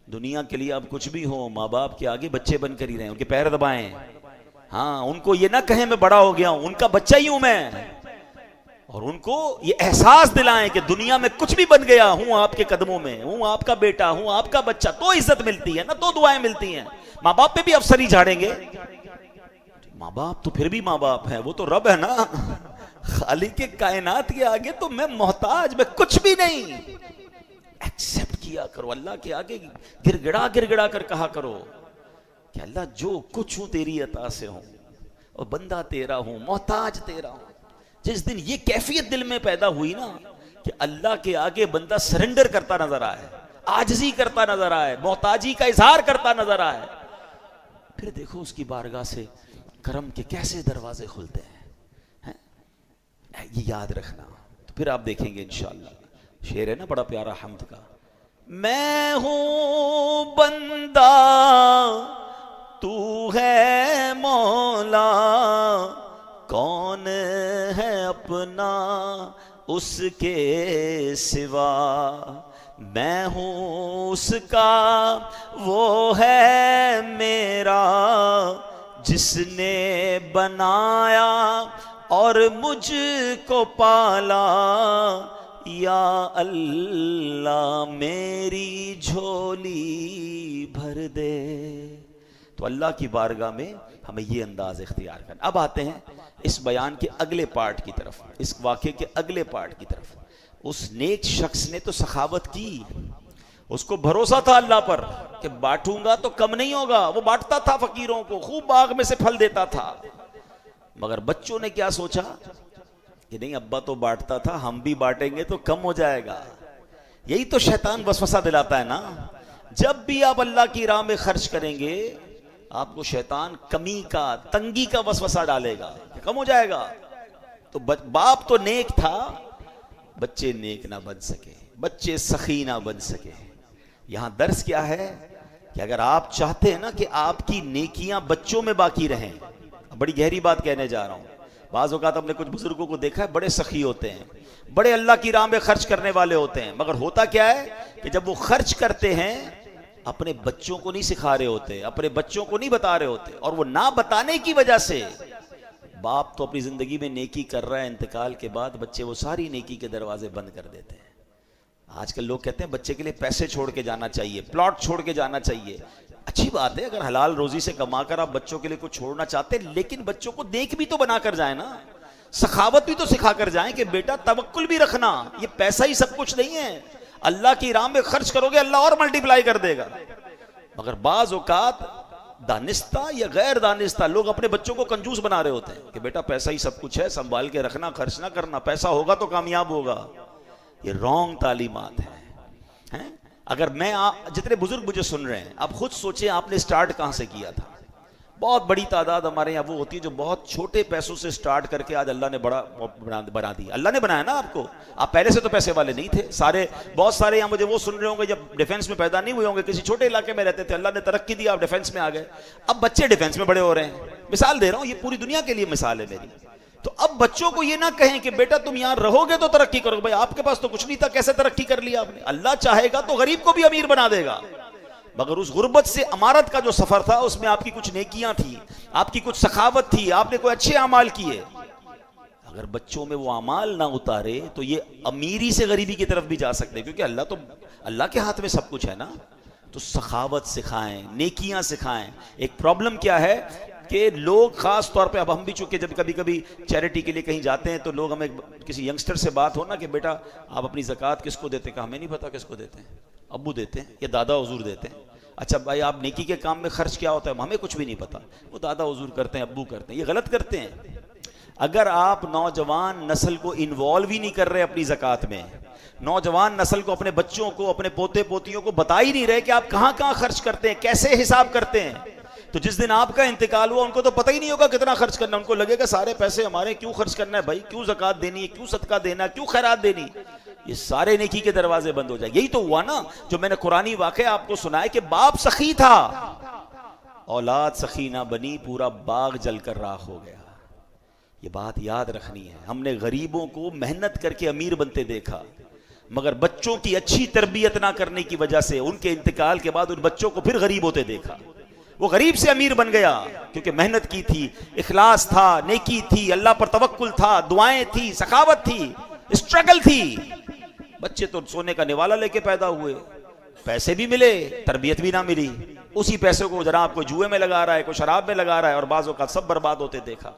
दुनिया के लिए आप कुछ भी हो, माँ बाप के आगे बच्चे बन कर ही रहे, उनके पैर दबाएं। हाँ, उनको ये ना कहें मैं बड़ा हो गया हूँ, उनका बच्चा ही हूं मैं, और उनको ये एहसास दिलाएं कि दुनिया में कुछ भी बन गया हूं आपके कदमों में, हूं आपका बेटा, हूं आपका बच्चा, तो इज्जत मिलती है ना, तो दुआएं मिलती हैं। माँ बाप पे भी अफसर ही झाड़ेंगे, माँ बाप तो फिर भी माँ बाप है, वो तो रब है ना, खालिक के कायनात के आगे तो मैं मोहताज, मैं कुछ भी नहीं। एक्सेप्ट किया करो, अल्लाह के आगे गिड़गिड़ा गिड़गिड़ा कर कहा करो कि अल्लाह जो कुछ हूं तेरी अता से हूं और बंदा तेरा हूं, मोहताज तेरा हूं। जिस दिन ये कैफियत दिल में पैदा हुई ना कि अल्लाह के आगे बंदा सरेंडर करता नजर आए, आजिज़ी करता नजर आए, मोहताजी का इजहार करता नजर आए, फिर देखो उसकी बारगाह से करम के कैसे दरवाजे खुलते हैं, ये याद रखना। तो फिर आप देखेंगे इंशाअल्लाह। शेर है ना बड़ा प्यारा हम्द का, मैं हूं बंदा तू है मौला, कौन है अपना उसके सिवा, मैं हूं उसका वो है मेरा, जिसने बनाया और मुझको पाला, या अल्लाह मेरी झोली भर दे। तो अल्लाह की बारगाह में हमें ये अंदाज इख्तियार करना। अब आते हैं इस बयान के अगले पार्ट की तरफ, इस वाक़े के अगले पार्ट की तरफ। उस नेक शख्स ने तो सखावत की, उसको भरोसा था अल्लाह पर कि बांटूंगा तो कम नहीं होगा। वो बांटता था फकीरों को, खूब बाग में से फल देता था। मगर बच्चों ने क्या सोचा कि नहीं, अब्बा तो बांटता था, हम भी बांटेंगे तो कम हो जाएगा। यही तो शैतान वसवसा दिलाता है ना। जब भी आप अल्लाह की राह में खर्च करेंगे, आपको शैतान कमी का, तंगी का वसवसा डालेगा, कम हो जाएगा। तो बाप तो नेक था, बच्चे नेक ना बन सके, बच्चे सखी ना बन सके। यहां दर्स क्या है कि अगर आप चाहते हैं ना कि आपकी नेकियां बच्चों में बाकी रहें, बड़ी गहरी बात कहने जा रहा हूं। बाज़ औक़ात हमने कुछ बुजुर्गों को देखा है, बड़े सखी होते हैं, बड़े अल्लाह की राह में खर्च करने वाले होते हैं, मगर होता क्या है कि जब वो खर्च करते हैं अपने बच्चों को नहीं सिखा रहे होते, अपने बच्चों को नहीं बता रहे होते, और वो ना बताने की वजह से बाप तो अपनी जिंदगी में नेकी कर रहा है, इंतकाल के बाद बच्चे वो सारी नेकी के दरवाजे बंद कर देते हैं। आजकल लोग कहते हैं बच्चे के लिए पैसे छोड़ के जाना चाहिए, प्लॉट छोड़ के जाना चाहिए। अच्छी बात है, अगर हलाल रोजी से कमाकर आप बच्चों के लिए कुछ छोड़ना चाहते हैं, लेकिन बच्चों को नेक भी तो बनाकर जाए ना, सखावत भी तो सिखाकर जाए कि बेटा तवक्कुल भी रखना, ये पैसा ही सब कुछ नहीं है, अल्लाह की राह में खर्च करोगे अल्लाह और मल्टीप्लाई कर देगा। मगर बाज औकात दानिस्ता या गैर दानिस्ता लोग अपने बच्चों को कंजूस बना रहे होते हैं कि बेटा पैसा ही सब कुछ है, संभाल के रखना, खर्च ना करना, पैसा होगा तो कामयाब होगा। ये रॉन्ग तालीमात है? अगर मैं जितने बुजुर्ग मुझे सुन रहे हैं, आप खुद सोचें आपने स्टार्ट कहां से किया था। बहुत बड़ी तादाद हमारे यहाँ वो होती है जो बहुत छोटे पैसों से स्टार्ट करके आज अल्लाह ने बड़ा बना दिया। अल्लाह ने बनाया ना आपको, आप पहले से तो पैसे वाले नहीं थे। बहुत सारे यहाँ मुझे वो सुन रहे होंगे जब डिफेंस में पैदा नहीं हुए होंगे, किसी छोटे इलाके में रहते थे, अल्लाह ने तरक्की दी, आप डिफेंस में आ गए, अब बच्चे डिफेंस में बड़े हो रहे हैं। मिसाल दे रहा हूँ, ये पूरी दुनिया के लिए मिसाल है मेरी। तो अब बच्चों को ये ना कहें कि बेटा तुम यहां रहोगे तो तरक्की करोगे, भाई आपके पास तो कुछ नहीं था, कैसे तरक्की कर लिया आपने। अल्लाह चाहेगा तो गरीब को भी अमीर बना देगा, मगर उस गुर्बत से अमारत का जो सफर था उसमें आपकी कुछ नेकियां थी, आपकी कुछ सखावत थी, आपने कोई अच्छे अमाल किए। अगर बच्चों में वो अमाल ना उतारे तो ये अमीरी से गरीबी की तरफ भी जा सकते हैं, क्योंकि अल्लाह के हाथ में सब कुछ है ना। तो सखावत सिखाएं, नेकियां सिखाएं। एक प्रॉब्लम क्या है कि लोग खास तौर पे, अब हम भी चूंकि जब कभी कभी चैरिटी के लिए कहीं जाते हैं तो लोग, हमें किसी यंगस्टर से बात हो ना कि बेटा आप अपनी ज़कात किसको देते हैं, हमें नहीं पता किसको देते हैं, अब्बू देते हैं या दादा हुजूर देते हैं। अच्छा भाई आप नेकी के काम में खर्च क्या होता है, हमें कुछ भी नहीं पता, वो दादा हुजूर करते हैं, अब्बू करते हैं। ये गलत करते हैं। अगर आप नौजवान नस्ल को इन्वॉल्व ही नहीं कर रहे अपनी ज़कात में, नौजवान नस्ल को, अपने बच्चों को, अपने पोते पोतियों को बता ही नहीं रहे कि आप कहाँ कहाँ खर्च करते हैं, कैसे हिसाब करते हैं, तो जिस दिन आपका इंतकाल हुआ उनको तो पता ही नहीं होगा कितना खर्च करना। उनको लगेगा सारे पैसे हमारे, क्यों खर्च करना है भाई, क्यों ज़कात देनी है, क्यों सदका देना है, क्यों खैरात देनी। ये सारे नेकी के दरवाजे बंद हो जाए। यही तो हुआ ना जो मैंने कुरानी वाक़या आपको सुनाया कि बाप सखी था, औलाद सखी ना बनी, पूरा बाग जलकर राख हो गया। ये बात याद रखनी है। हमने गरीबों को मेहनत करके अमीर बनते देखा, मगर बच्चों की अच्छी तरबियत ना करने की वजह से उनके इंतकाल के बाद उन बच्चों को फिर गरीब होते देखा। वो गरीब से अमीर बन गया क्योंकि मेहनत की थी, इखलास था, नेकी थी, अल्लाह पर तवक्कुल था, दुआएं थी, सखावत थी, स्ट्रगल थी। बच्चे तो सोने का निवाला लेके पैदा हुए, पैसे भी मिले, तरबियत भी ना मिली। उसी पैसे को जरा आपको जुए में लगा रहा है, कोई शराब में लगा रहा है, और बाजों का सब बर्बाद होते देखा।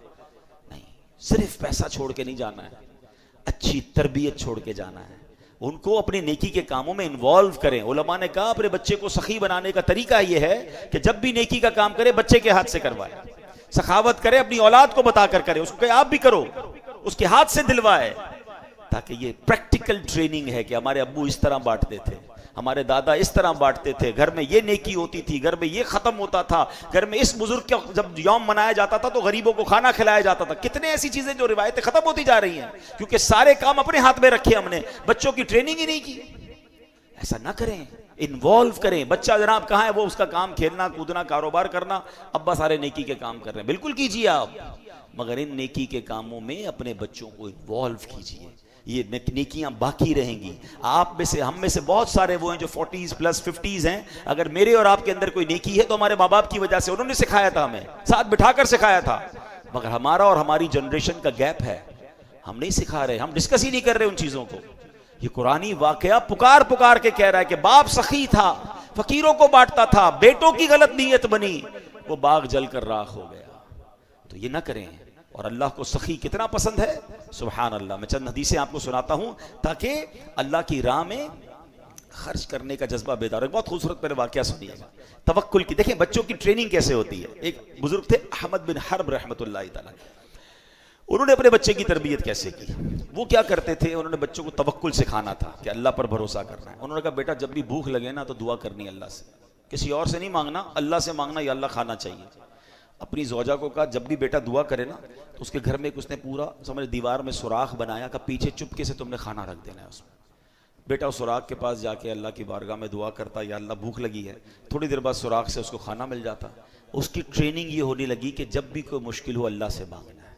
नहीं, सिर्फ पैसा छोड़ के नहीं जाना है, अच्छी तरबियत छोड़ के जाना है। उनको अपनी नेकी के कामों में इन्वॉल्व करें। उलमा ने कहा अपने बच्चे को सखी बनाने का तरीका यह है कि जब भी नेकी का काम करे बच्चे के हाथ से करवाए, सखावत करे, अपनी औलाद को बताकर करे, उसको कहे आप भी करो, उसके हाथ से दिलवाए, ताकि ये प्रैक्टिकल ट्रेनिंग है कि हमारे अब्बू इस तरह बांटते थे, हमारे दादा इस तरह बांटते थे, घर में ये नेकी होती थी, घर में ये खत्म होता था, घर में इस बुजुर्ग का जब यौम मनाया जाता था तो गरीबों को खाना खिलाया जाता था। कितने ऐसी चीजें जो रिवायतें खत्म होती जा रही हैं क्योंकि सारे काम अपने हाथ में रखे, हमने बच्चों की ट्रेनिंग ही नहीं की। ऐसा ना करें, इन्वॉल्व करें। बच्चा जनाब कहाँ है, वो उसका काम खेलना कूदना कारोबार करना, अब्बा सारे नेकी के काम कर रहे हैं, बिल्कुल कीजिए आप, मगर इन नेकी के कामों में अपने बच्चों को इन्वॉल्व कीजिए, ये नेकियां बाकी रहेंगी। आप में से, हम में से बहुत सारे वो हैं जो 40s प्लस 50s हैं, अगर मेरे और आपके अंदर कोई नेकी है तो हमारे माँ बाप की वजह से, उन्होंने सिखाया था, हमें साथ बिठाकर सिखाया था, मगर हमारा और हमारी जनरेशन का गैप है, हम नहीं सिखा रहे, हम डिस्कस ही नहीं कर रहे उन चीजों को। ये कुरानी वाकया पुकार पुकार के कह रहा है कि बाप सखी था, फकीरों को बांटता था, बेटों की गलत नीयत बनी, वो बाग जल कर राख हो गया। तो ये ना करें। और अल्लाह को सखी कितना पसंद है, सुभान अल्लाह। मैं चंद हदीसें आपको सुनाता हूं ताकि अल्लाह की राह में खर्च करने का जज्बा बेदार हो। बहुत खूबसूरत मेरे वाकया सुनिएगा तवक्कुल की। देखिए बच्चों की ट्रेनिंग कैसे होती है। एक बुजुर्ग थे अहमद बिन हर्ब रहमतुल्लाह तआला, उन्होंने अपने बच्चे की तरबियत कैसे की। वो क्या करते थे, उन्होंने बच्चों को तवक्कुल सिखाना था कि अल्लाह पर भरोसा करना है। उन्होंने कहा बेटा जब भी भूख लगे ना तो दुआ करनी अल्लाह से, किसी और से नहीं मांगना, अल्लाह से मांगना, या अल्लाह खाना चाहिए। अपनी जोजा को कहा जब भी बेटा दुआ करे ना तो उसके घर में उसने पूरा समझ दीवार में सुराख बनाया, का पीछे चुपके से तुमने खाना रख देना है उसमें। बेटा उस सुराख के पास जाके अल्लाह की बारगाह में दुआ करता, या अल्लाह भूख लगी है, थोड़ी देर बाद सुराख से उसको खाना मिल जाता। उसकी ट्रेनिंग ये होने लगी कि जब भी कोई मुश्किल हो अल्लाह से मांगना है।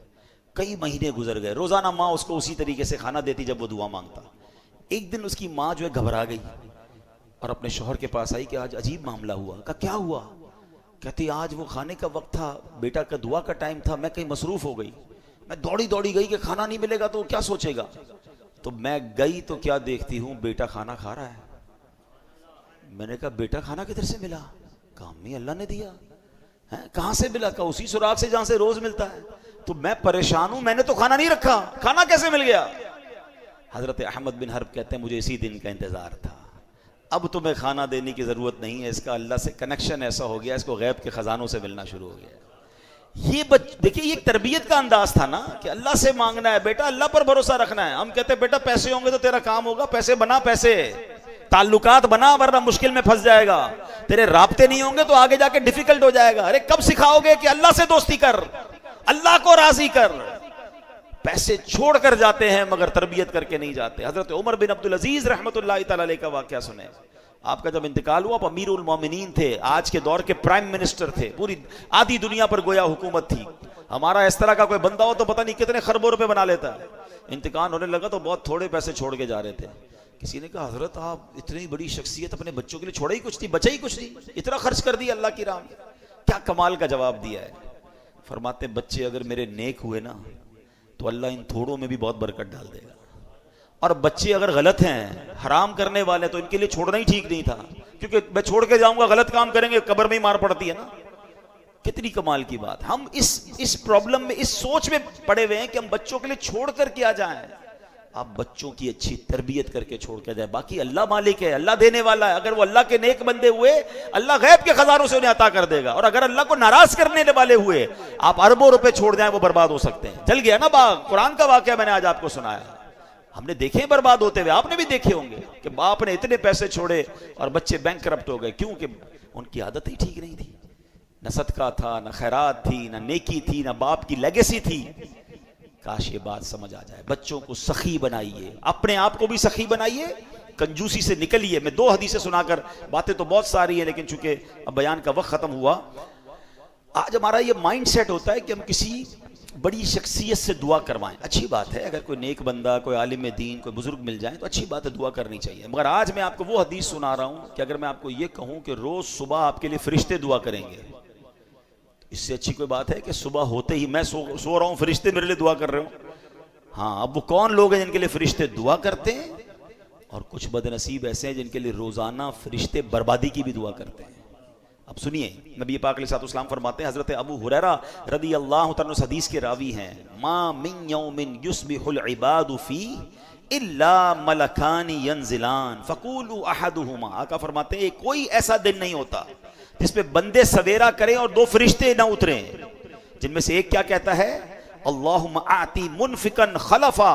कई महीने गुजर गए, रोजाना माँ उसको उसी तरीके से खाना देती जब वो दुआ मांगता। एक दिन उसकी माँ जो है घबरा गई और अपने शौहर के पास आई कि आज अजीब मामला हुआ। कहा क्या हुआ? कहती आज वो खाने का वक्त था, बेटा का दुआ का टाइम था, मैं कहीं मसरूफ हो गई, मैं दौड़ी दौड़ी गई कि खाना नहीं मिलेगा तो वो क्या सोचेगा। तो मैं गई तो क्या देखती हूँ बेटा खाना खा रहा है। मैंने कहा बेटा खाना किधर से मिला? कहा अम्मी अल्लाह ने दिया है। कहाँ से मिला? कहा उसी सुराख से जहां से रोज मिलता है। तो मैं परेशान हूं, मैंने तो खाना नहीं रखा, खाना कैसे मिल गया? हजरत अहमद बिन हर्ब कहते हैं मुझे इसी दिन का इंतजार था, अब तुम्हें खाना देने की जरूरत नहीं है, इसका अल्लाह से कनेक्शन ऐसा हो गया, इसको गैब के खजानों से मिलना शुरू हो गया। ये देखिए ये तरबियत का अंदाज था ना कि अल्लाह से मांगना है, बेटा अल्लाह पर भरोसा रखना है। हम कहते हैं बेटा पैसे होंगे तो तेरा काम होगा, पैसे बना, पैसे ताल्लुकात बना, वरना मुश्किल में फंस जाएगा। तेरे राब्ते नहीं होंगे तो आगे जाके डिफिकल्ट हो जाएगा। अरे कब सिखाओगे कि अल्लाह से दोस्ती कर, अल्लाह को राजी कर। पैसे छोड़ कर जाते हैं मगर तरबियत करके नहीं जाते। हजरत उमर बिन अब्दुल अजीज रहमतुल्लाह तआला अलैह का वाकया सुने। आपका जब इंतकाल हुआ, आप अमीरुल मोमिनीन थे, आज के दौर के प्राइम मिनिस्टर थे, पूरी आधी दुनिया पर गोया हुकूमत थी। हमारा इस तरह का कोई बंदा हो तो पता नहीं कितने खरबों रुपए बना लेता है। इंतकाल होने लगा तो बहुत थोड़े पैसे छोड़ के जा रहे थे। किसी ने कहा हजरत आप इतनी बड़ी शख्सियत, अपने बच्चों के लिए छोड़ा ही कुछ नहीं, बचा ही कुछ नहीं, इतना खर्च कर दिया अल्लाह की राह में। क्या कमाल का जवाब दिया है। फरमाते बच्चे अगर मेरे नेक हुए ना तो अल्लाह इन थोड़ों में भी बहुत बरकत डाल देगा, और बच्चे अगर गलत हैं, हराम करने वाले, तो इनके लिए छोड़ना ही ठीक नहीं था, क्योंकि मैं छोड़ के जाऊंगा गलत काम करेंगे, कब्र में ही मार पड़ती है ना। कितनी कमाल की बात। हम इस प्रॉब्लम में, इस सोच में पड़े हुए हैं कि हम बच्चों के लिए छोड़ कर क्या जाएं। आप बच्चों की अच्छी तरबियत करके छोड़ के जाए, बाकी अल्लाह मालिक है, अल्लाह देने वाला है। अगर वो अल्लाह के नेक बंदे हुए, अल्लाह गैब के खजानों से उन्हें अता कर देगा, और अगर अल्लाह को नाराज करने वाले हुए, आप अरबों रुपए छोड़ जाएं, वो बर्बाद हो सकते हैं। जल गया ना बाग। कुरान का वाकया मैंने आज आपको सुनाया, हमने देखे बर्बाद होते हुए, आपने भी देखे होंगे कि बाप ने इतने पैसे छोड़े और बच्चे बैंकरप्ट हो गए। क्यों? कि उनकी आदत ही ठीक नहीं थी, न सदका था, न खैरात थी, न नेकी थी, न बाप की लेगेसी थी। काश ये बात समझ आ जाए। बच्चों को सखी बनाइए, अपने आप को भी सखी बनाइए, कंजूसी से निकलिए। मैं 2 हदीसें सुनाकर, बातें तो बहुत सारी हैं लेकिन चूंकि अब बयान का वक्त खत्म हुआ, आज हमारा ये माइंड सेट होता है कि हम किसी बड़ी शख्सियत से दुआ करवाएं। अच्छी बात है, अगर कोई नेक बंदा, कोई आलिम दीन, कोई बुजुर्ग मिल जाए तो अच्छी बात है, दुआ करनी चाहिए। मगर आज मैं आपको वो हदीस सुना रहा हूं कि अगर मैं आपको ये कहूं कि रोज सुबह आपके लिए फरिश्ते दुआ करेंगे, इससे अच्छी कोई बात है कि सुबह होते ही मैं सो रहा हूं, फरिश्ते मेरे लिए दुआ कर रहे हो। हाँ, अब वो कौन लोग हैं जिनके लिए फरिश्ते दुआ करते हैं, और कुछ बदनसीब ऐसे हैं जिनके लिए रोजाना फरिश्ते बर्बादी की भी दुआ करते हैं। अब सुनिए, नबी पाक अलैहिस्सलाम फरमाते हैं, हजरत अबू हुरैरा रदियल्लाहु तआला अन्हु हदीस के रावी हैं, मा मिन यौमिन युस्बिहुल इबादु फी इल्ला मलकानी यंजिलान फकूलू अहदुहुमा। आका फरमाते हैं कोई ऐसा दिन नहीं होता जिसपे बंदे सवेरा करें और दो फरिश्ते ना उतरे, जिनमें से एक क्या कहता है, अल्लाहुम्मा आती मुनफिकन खलफा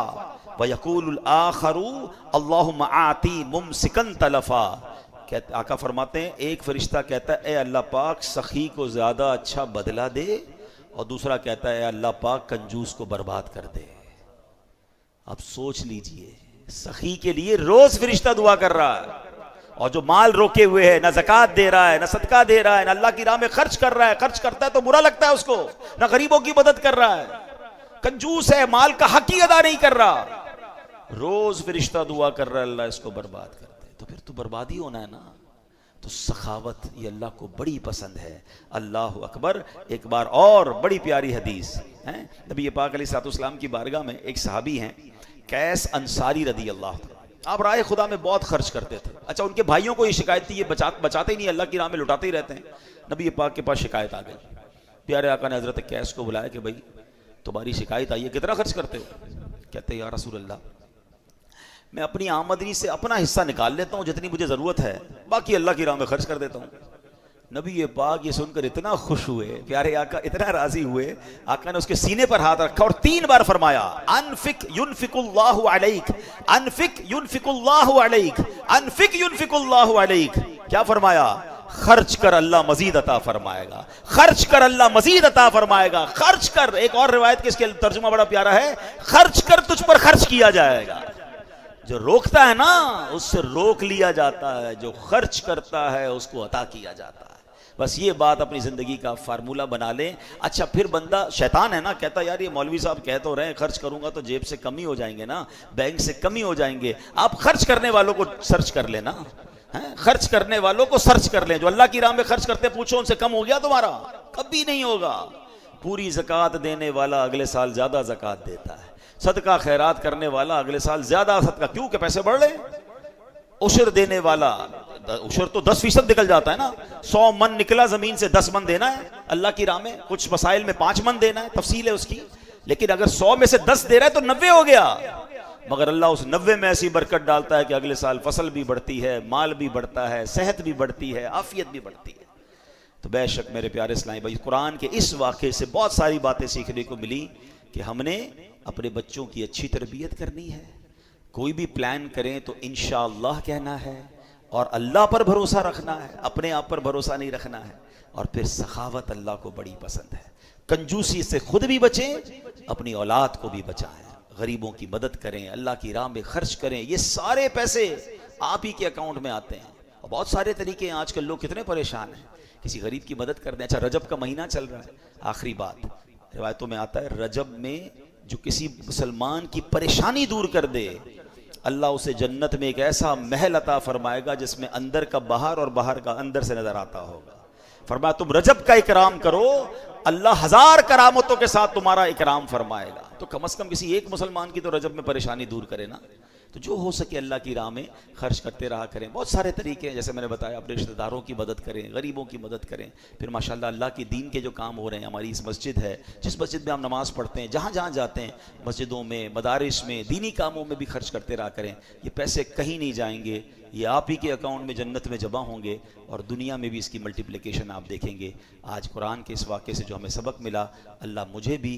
व यकूलुल आखरू अल्लाहुम्मा आती मुमसिकन तलफा। आका फरमाते हैं एक फरिश्ता कहता है ए अल्लाह पाक सखी को ज्यादा अच्छा बदला दे, और दूसरा कहता है अल्लाह पाक कंजूस को बर्बाद कर दे। अब सोच लीजिए, सखी के लिए रोज फरिश्ता दुआ कर रहा है, और जो माल रोके हुए है, ना ज़कात दे रहा है, ना सदका दे रहा है, ना अल्लाह की राह में खर्च कर रहा है, खर्च करता है तो बुरा लगता है उसको, ना गरीबों की मदद कर रहा है, कंजूस है, माल का हक ही अदा नहीं कर रहा, रोज फरिश्ता दुआ कर रहा है अल्लाह इसको बर्बाद कर दे, तो फिर तो बर्बाद ही होना है ना। तो सखावत ये अल्लाह को बड़ी पसंद है। अल्लाह अकबर। एक बार और बड़ी प्यारी हदीस है, नबी पाक अलैहिस्सलाम की बारगाह में एक सहाबी हैं कैस अंसारी रदी अल्लाह, आप राय खुदा में बहुत खर्च करते थे। अच्छा, उनके भाइयों को ये शिकायत थी, ये बचाते ही नहीं, अल्लाह की राह में लुटाते ही रहते हैं। नबी पाक के पास शिकायत आ गई, प्यारे आका ने हजरत कैस को बुलाया कि भाई तुम्हारी शिकायत आई है, कितना खर्च करते हो? कहते या रसूल अल्लाह, मैं अपनी आमदनी से अपना हिस्सा निकाल लेता हूँ जितनी मुझे जरूरत है, बाकी अल्लाह की राह में खर्च कर देता हूँ। नबी ये पाक ये सुनकर इतना खुश हुए, प्यारे आका इतना राजी हुए, आका ने उसके सीने पर हाथ रखा और 3 बार फरमाया अनफिक युनफिकुल्लाहु अलैक, अनफिक युनफिकुल्लाहु अलैक, अनफिक युनफिकुल्लाहु अलैक। क्या फरमाया? खर्च कर अल्लाह मजीद अता फरमाएगा, खर्च कर अल्लाह मजीद अता फरमाएगा, खर्च कर। एक और रिवायत के इसके तर्जुमा बड़ा प्यारा है, खर्च कर तुझ पर खर्च किया जाएगा। जो रोकता है ना उससे रोक लिया जाता है, जो खर्च करता है उसको अता किया जाता है। बस ये बात अपनी जिंदगी का फार्मूला बना लें। अच्छा, फिर बंदा शैतान है ना, कहता यार ये मौलवी साहब कह तो रहे हैं खर्च करूंगा तो जेब से कमी हो जाएंगे ना, बैंक से कमी हो जाएंगे। आप खर्च करने वालों को सर्च कर लेना, हैं? खर्च करने वालों को सर्च कर लें, जो अल्लाह की राह में खर्च करते, पूछो उनसे कम हो गया तुम्हारा? कभी नहीं होगा। पूरी ज़कात देने वाला अगले साल ज्यादा ज़कात देता है, सदका खैरात करने वाला अगले साल ज्यादा सदका, क्यों कि पैसे बढ़ रहे। उशर देने वाला, उशर तो 10% निकल जाता है ना, 100 मन निकला जमीन से 10 मन देना है अल्लाह की राह में, कुछ मसाइल में 5 मन देना है, तफसील है उसकी। लेकिन अगर 100 में से 10 दे रहा है तो 90 हो गया। मगर अल्लाह उस 90 में ऐसी बरकत डालता है कि अगले साल फसल भी बढ़ती है, माल भी बढ़ता है, सेहत भी बढ़ती है, आफियत भी बढ़ती है। तो बेशक मेरे प्यारे इस्लामी भाई, कुरान के इस वाक़े से बहुत सारी बातें सीखने को मिली कि हमने अपने बच्चों की अच्छी तरबियत करनी है। कोई भी प्लान करें तो इंशाअल्लाह कहना है, और अल्लाह पर भरोसा रखना है, अपने आप पर भरोसा नहीं रखना है। और फिर सखावत अल्लाह को बड़ी पसंद है। कंजूसी से खुद भी बचें, अपनी औलाद को भी बचाएं, गरीबों की मदद करें, अल्लाह की राह में खर्च करें। ये सारे पैसे आप ही के अकाउंट में आते हैं। और बहुत सारे तरीके हैं, आजकल लोग कितने परेशान हैं, किसी गरीब की मदद कर दें। अच्छा, रजब का महीना चल रहा है, आखिरी बात, रिवायतों में आता है रजब में जो किसी मुसलमान की परेशानी दूर कर दे, अल्लाह उसे जन्नत में एक ऐसा महल अता फरमाएगा जिसमें अंदर का बाहर और बाहर का अंदर से नजर आता होगा। फरमाया तुम रजब का इकराम करो, अल्लाह 1000 करामतों के साथ तुम्हारा इकराम फरमाएगा। तो कम से कम किसी एक मुसलमान की तो रजब में परेशानी दूर करे ना। तो जो हो सके अल्लाह की राह में खर्च करते रहा करें। बहुत सारे तरीके हैं, जैसे मैंने बताया, अपने रिश्तेदारों की मदद करें, गरीबों की मदद करें। फिर माशाल्लाह अल्लाह की दीन के जो काम हो रहे हैं, हमारी इस मस्जिद है, जिस मस्जिद में हम नमाज़ पढ़ते हैं, जहाँ जहाँ जाते हैं, मस्जिदों में, मदारिस में, दीनी कामों में भी खर्च करते रहा करें। ये पैसे कहीं नहीं जाएंगे, ये आप ही के अकाउंट में जन्नत में जमा होंगे, और दुनिया में भी इसकी मल्टीप्लिकेशन आप देखेंगे। आज कुरान के इस वाक़े से जो हमें सबक मिला, अल्लाह मुझे भी